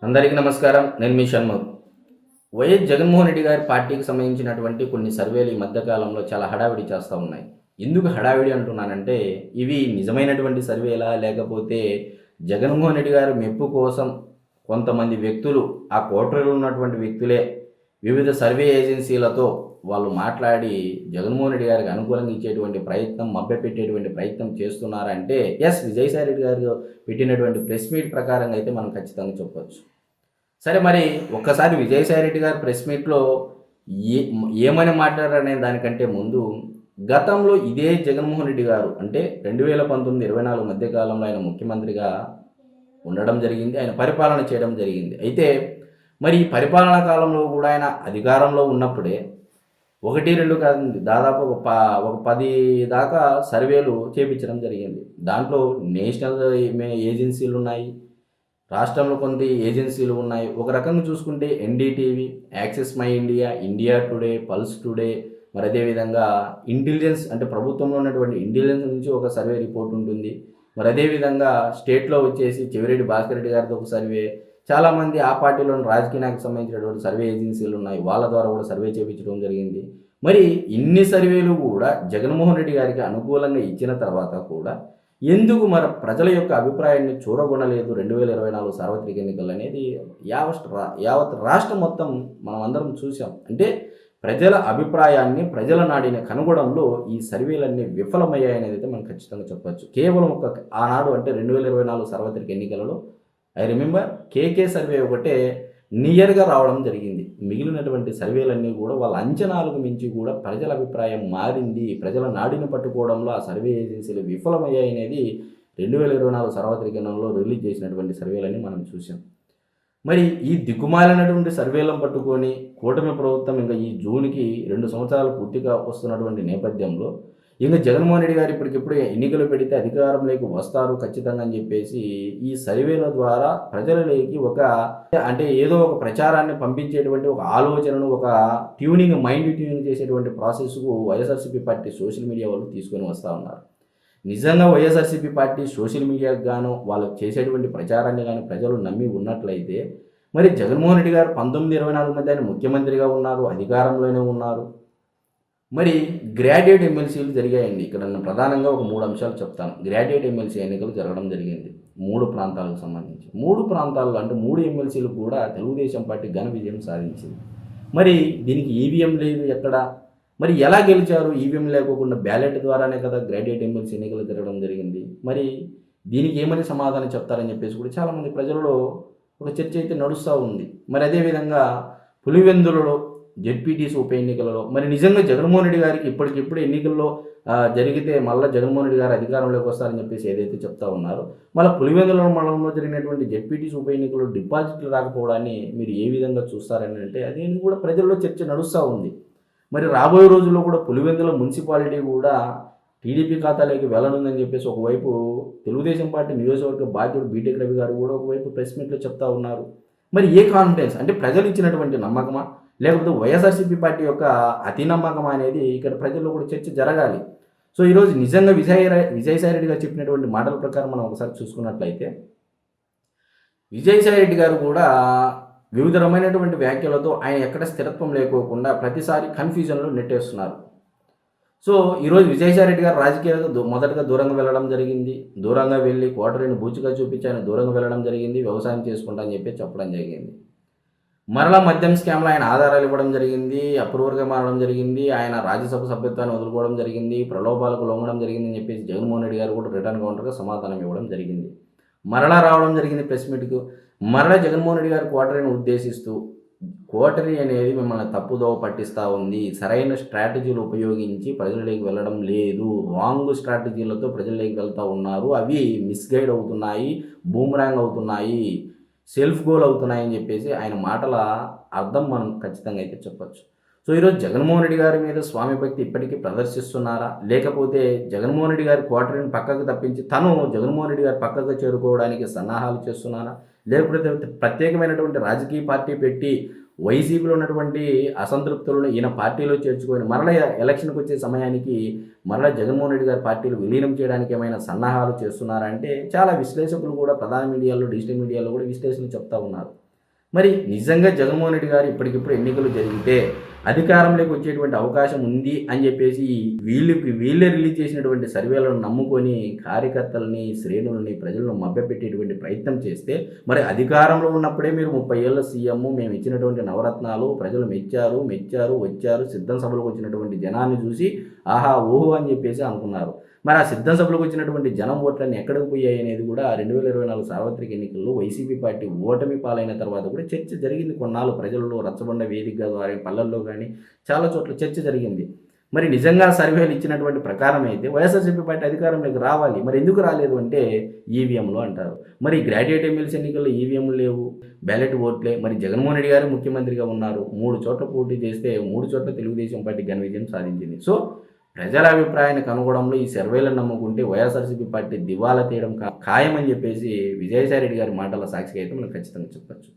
అందరికీ నమస్కారం. నేను మీ షణ్ముఖ్. వైఎస్ జగన్మోహన్ రెడ్డి గారి పార్టీకి సంబంధించినటువంటి కొన్ని సర్వేలు ఈ మధ్య కాలంలో చాలా హడావిడి చేస్తూ ఉన్నాయి. ఎందుకు హడావిడి అంటున్నానంటే, ఇవి నిజమైనటువంటి సర్వేలా, లేకపోతే జగన్మోహన్ రెడ్డి గారి మెప్పు కోసం కొంతమంది వ్యక్తులు, ఆ కోటరీలో ఉన్నటువంటి వ్యక్తులే వివిధ సర్వే ఏజెన్సీలతో వాళ్ళు మాట్లాడి జగన్మోహన్ రెడ్డి గారికి అనుకూలంగా ఇచ్చేటువంటి ప్రయత్నం, మభ్యపెట్టేటువంటి ప్రయత్నం చేస్తున్నారంటే విజయసాయి రెడ్డి గారు పెట్టినటువంటి ప్రెస్ మీట్ ప్రకారంగా అయితే మనం ఖచ్చితంగా చెప్పవచ్చు. సరే, మరి ఒక్కసారి విజయసాయి రెడ్డి గారు ప్రెస్ మీట్లో ఏ ఏమని మాట్లాడారనే దానికంటే ముందు, గతంలో ఇదే జగన్మోహన్ రెడ్డి గారు అంటే 2019-24 మధ్యకాలంలో ఆయన ముఖ్యమంత్రిగా ఉండడం జరిగింది. ఆయన పరిపాలన చేయడం జరిగింది. అయితే మరి ఈ పరిపాలనా కాలంలో కూడా ఆయన అధికారంలో ఉన్నప్పుడే 1-2 కాదండి, దాదాపు ఒక 10 దాకా సర్వేలు చేపించడం జరిగింది. దాంట్లో నేషనల్ ఏజెన్సీలు ఉన్నాయి, రాష్ట్రంలో కొన్ని ఏజెన్సీలు ఉన్నాయి. ఒక రకంగా చూసుకుంటే NDTV, access my India, India today, pulse today, మరి అదేవిధంగా ఇంటెలిజెన్స్ అంటే ప్రభుత్వంలో ఉన్నటువంటి ఇంటెలిజెన్స్ నుంచి ఒక సర్వే రిపోర్ట్ ఉంటుంది. మరి అదేవిధంగా స్టేట్లో వచ్చేసి చెవిరెడ్డి భాస్కర్ రెడ్డి గారితో ఒక సర్వే, చాలామంది ఆ పార్టీలోని రాజకీయ నాయకులకు సంబంధించినటువంటి సర్వే ఏజెన్సీలు ఉన్నాయి, వాళ్ళ ద్వారా కూడా సర్వే చేయించడం జరిగింది. మరి ఇన్ని సర్వేలు కూడా జగన్మోహన్ రెడ్డి గారికి అనుకూలంగా ఇచ్చిన తర్వాత కూడా ఎందుకు మరి ప్రజల యొక్క అభిప్రాయాన్ని చూరగొనలేదు 2024 సార్వత్రిక ఎన్నికలు అనేది యావత్ రాష్ట్రం మొత్తం మనం అందరం చూసాం. అంటే ప్రజల అభిప్రాయాన్ని, ప్రజల నాడిని కనుగొనడంలో ఈ సర్వేలన్నీ విఫలమయ్యాయనేది అయితే మనం ఖచ్చితంగా చెప్పచ్చు. కేవలం ఆనాడు అంటే 2024 సార్వత్రిక ఎన్నికలలో ఐ రిమెంబర్ కేకే సర్వే ఒకటే నియర్గా రావడం జరిగింది. మిగిలినటువంటి సర్వేలన్నీ కూడా వాళ్ళ అంచనాలకు మించి కూడా ప్రజల అభిప్రాయం మారింది. ప్రజల నాడిని పట్టుకోవడంలో ఆ సర్వే ఏజెన్సీలు విఫలమయ్యాయి అనేది 2024 సార్వత్రిక ఎన్నికల్లో రిలీజ్ చేసినటువంటి సర్వేలన్నీ మనం చూసాం. మరి ఈ దిక్కుమాలినటువంటి సర్వేలను పట్టుకొని కూటమి ప్రభుత్వం ఇంకా ఈ జూన్కి 2 సంవత్సరాలు పూర్తిగా వస్తున్నటువంటి నేపథ్యంలో ఇంకా జగన్మోహన్ రెడ్డి గారు ఇప్పటికిప్పుడు ఎన్నికలు పెడితే అధికారంలోకి వస్తారు ఖచ్చితంగా అని చెప్పేసి ఈ సర్వేల ద్వారా ప్రజలలోకి ఏదో ఒక ప్రచారాన్ని పంపించేటువంటి ఒక ఆలోచనను, ఒక మైండ్ ట్యూనింగ్ చేసేటువంటి ప్రాసెస్కు వైఎస్ఆర్సీపీ పార్టీ సోషల్ మీడియా వాళ్ళు తీసుకొని వస్తూ ఉన్నారు. నిజంగా వైఎస్ఆర్సీపీ పార్టీ సోషల్ మీడియాకు గాను వాళ్ళు చేసేటువంటి ప్రచారాన్ని కానీ ప్రజలు నమ్మి ఉన్నట్లయితే, మరి జగన్మోహన్ రెడ్డి గారు 19-24 మధ్య ఆయన ముఖ్యమంత్రిగా ఉన్నారు, అధికారంలోనే ఉన్నారు. మరి గ్రాడ్యుయేట్ ఎమ్మెల్సీలు జరిగాయండి. ఇక్కడ నేను ప్రధానంగా ఒక 3 అంశాలు చెప్తాను. గ్రాడ్యుయేట్ ఎమ్మెల్సీ ఎన్నికలు జరగడం జరిగింది 3 ప్రాంతాలకు సంబంధించి. 3 ప్రాంతాల్లో అంటే 3 ఎమ్మెల్సీలు కూడా తెలుగుదేశం పార్టీ ఘన విజయం సాధించింది. మరి దీనికి ఈవీఎం లేదు ఎక్కడ, మరి ఎలా గెలిచారు? ఈవీఎం లేకోకుండా బ్యాలెట్ ద్వారానే కదా గ్రాడ్యుయేట్ ఎమ్మెల్సీ ఎన్నికలు జరగడం జరిగింది. మరి దీనికి ఏమని సమాధానం చెప్తారని చెప్పేసి కూడా చాలామంది ప్రజలలో ఒక చర్చ అయితే నడుస్తూ ఉంది. మరి అదేవిధంగా పులివెందులలో జెడ్పీటీసీ ఉప ఎన్నికలలో మరి నిజంగా జగన్మోహన్ రెడ్డి గారికి ఇప్పటికిప్పుడు ఎన్నికల్లో జరిగితే మళ్ళీ జగన్మోహన్ రెడ్డి గారు అధికారంలోకి వస్తారని చెప్పేసి ఏదైతే చెప్తా ఉన్నారో, మళ్ళీ పులివెందుల మండలంలో జరిగినటువంటి జెడ్పీటీసీ ఉప ఎన్నికల్లో డిపాజిట్లు రాకపోవడాన్ని మీరు ఏ విధంగా చూస్తారని అంటే అది కూడా ప్రజల్లో చర్చ నడుస్తూ ఉంది. మరి రాబోయే రోజుల్లో కూడా పులివెందుల మున్సిపాలిటీ కూడా టీడీపీ ఖాతాలోకి వెళ్ళనుందని చెప్పేసి ఒకవైపు తెలుగుదేశం పార్టీ నియోజకవర్గ బాధ్యుడు బీటెక్ రవి గారు కూడా ఒకవైపు ప్రెస్ మీట్లో చెప్తా ఉన్నారు. మరి ఏ కాన్ఫిడెన్స్ అంటే ప్రజలు ఇచ్చినటువంటి నమ్మకమా, లేకపోతే వైఎస్ఆర్సీపీ పార్టీ యొక్క అతి నమ్మకం అనేది ఇక్కడ ప్రజల్లో కూడా చర్చ జరగాలి. సో ఈరోజు నిజంగా విజయసాయి రెడ్డి గారు చెప్పినటువంటి మాటల ప్రకారం మనం ఒకసారి చూసుకున్నట్లయితే, విజయసాయి రెడ్డి గారు కూడా వివిధ రకమైనటువంటి వ్యాఖ్యలతో ఆయన ఎక్కడ స్థిరత్వం లేకోకుండా ప్రతిసారి కన్ఫ్యూజన్లో నెట్టేస్తున్నారు. సో ఈరోజు విజయసాయి రెడ్డి గారు రాజకీయాలకు మొదటగా దూరంగా వెళ్ళడం జరిగింది. దూరంగా వెళ్ళి కోటరీని బూచిగా చూపించి ఆయన దూరంగా వెళ్ళడం జరిగింది. వ్యవసాయం చేసుకుంటా అని చెప్పి చెప్పడం జరిగింది. మరలా మద్యం స్కామ్లో ఆయన ఆధారాలు ఇవ్వడం జరిగింది, అప్రూవర్గా మారడం జరిగింది, ఆయన రాజ్యసభ సభ్యత్వాన్ని వదులుకోవడం జరిగింది, ప్రలోభాలకు లొంగడం జరిగింది అని చెప్పేసి జగన్మోహన్ రెడ్డి గారు కూడా రిటర్న్ కౌంటర్గా సమాధానం ఇవ్వడం జరిగింది. మరలా రావడం జరిగింది ప్రెస్ మీట్కు. మరలా జగన్మోహన్ రెడ్డి గారు కోటరీని ఉద్దేశిస్తూ, కోటరీ అనేది మిమ్మల్ని తప్పుదోవ పట్టిస్తూ ఉంది, సరైన స్ట్రాటజీలు ఉపయోగించి ప్రజలలోకి వెళ్ళడం లేదు, రాంగ్ స్ట్రాటజీలతో ప్రజలలోకి వెళ్తూ ఉన్నారు, అవి మిస్గైడ్ అవుతున్నాయి, బూమరాంగ్ అవుతున్నాయి, సెల్ఫ్ గోల్ అవుతున్నాయని చెప్పేసి ఆయన మాటల అర్థం మనం ఖచ్చితంగా అయితే చెప్పచ్చు. సో ఈరోజు జగన్మోహన్ రెడ్డి గారి మీద స్వామి భక్తి ఇప్పటికీ ప్రదర్శిస్తున్నారా, లేకపోతే జగన్మోహన్ రెడ్డి గారి క్వార్టర్ని పక్కకు తప్పించి తను జగన్మోహన్ రెడ్డి గారి పక్కకు చేరుకోవడానికి సన్నాహాలు చేస్తున్నారా, లేకపోతే ప్రత్యేకమైనటువంటి రాజకీయ పార్టీ పెట్టి వైసీపీలో ఉన్నటువంటి అసంతృప్తులను ఈయన పార్టీలో చేర్చుకొని మరలా ఎలక్షన్కి వచ్చే సమయానికి మరలా జగన్మోహన్ రెడ్డి గారి పార్టీలు విలీనం చేయడానికి ఏమైనా సన్నాహాలు చేస్తున్నారంటే చాలా విశ్లేషకులు కూడా ప్రధాన మీడియాలో, డిజిటల్ మీడియాలో కూడా విశ్లేషణలు చెప్తా ఉన్నారు. మరి నిజంగా జగన్మోహన్ రెడ్డి గారు ఇప్పటికిప్పుడు ఎన్నికలు జరిగితే అధికారంలోకి వచ్చేటువంటి అవకాశం ఉంది అని చెప్పేసి వీళ్ళే రిలీజ్ చేసినటువంటి సర్వేలను నమ్ముకొని కార్యకర్తలని, శ్రేణులని, ప్రజలను మభ్యపెట్టేటువంటి ప్రయత్నం చేస్తే మరి అధికారంలో ఉన్నప్పుడే మీరు 30 ఏళ్ల సీఎం, మేము ఇచ్చినటువంటి నవరత్నాలు ప్రజలు మెచ్చారు, వచ్చారు, సిద్ధం సభలకు వచ్చినటువంటి జనాన్ని చూసి ఆహా ఓహో అని చెప్పేసి అనుకున్నారు. మరి ఆ సిద్ధం సభలకు వచ్చినటువంటి జనం ఓట్లన్నీ ఎక్కడికి పోయాయి అనేది కూడా 2024 సార్వత్రిక ఎన్నికల్లో వైసీపీ పార్టీ ఓటమి పాలైన తర్వాత కూడా చర్చ జరిగింది. కొన్నాళ్ళు ప్రజల్లో రచ్చబండ వేదిక ద్వారా పల్లెల్లో కానీ చాలా చోట్ల చర్చ జరిగింది. మరి నిజంగా సర్వేలు ఇచ్చినటువంటి ప్రకారం అయితే వైఎస్ఆర్సీపీ పార్టీ అధికారంలోకి రావాలి. మరి ఎందుకు రాలేదు అంటే ఈవీఎంలు అంటారు. మరి గ్రాడ్యుయేట్ ఎమ్మెల్సీ ఎన్నికల్లో ఈవీఎంలు లేవు, బ్యాలెట్ ఓట్లే. మరి జగన్మోహన్ రెడ్డి గారు ముఖ్యమంత్రిగా ఉన్నారు. 3 చోట్ల పోటీ చేస్తే 3 చోట్ల తెలుగుదేశం పార్టీ ఘన విజయం సాధించింది. సో ప్రజల అభిప్రాయాన్ని కనుగొనడంలో ఈ సర్వేలను నమ్ముకుంటే వైఎస్ఆర్సీపీ పార్టీ దివాలా తీయడం ఖాయమని చెప్పేసి విజయసాయి రెడ్డి గారి మాటల సాక్షిగా అయితే మనం ఖచ్చితంగా చెప్పచ్చు.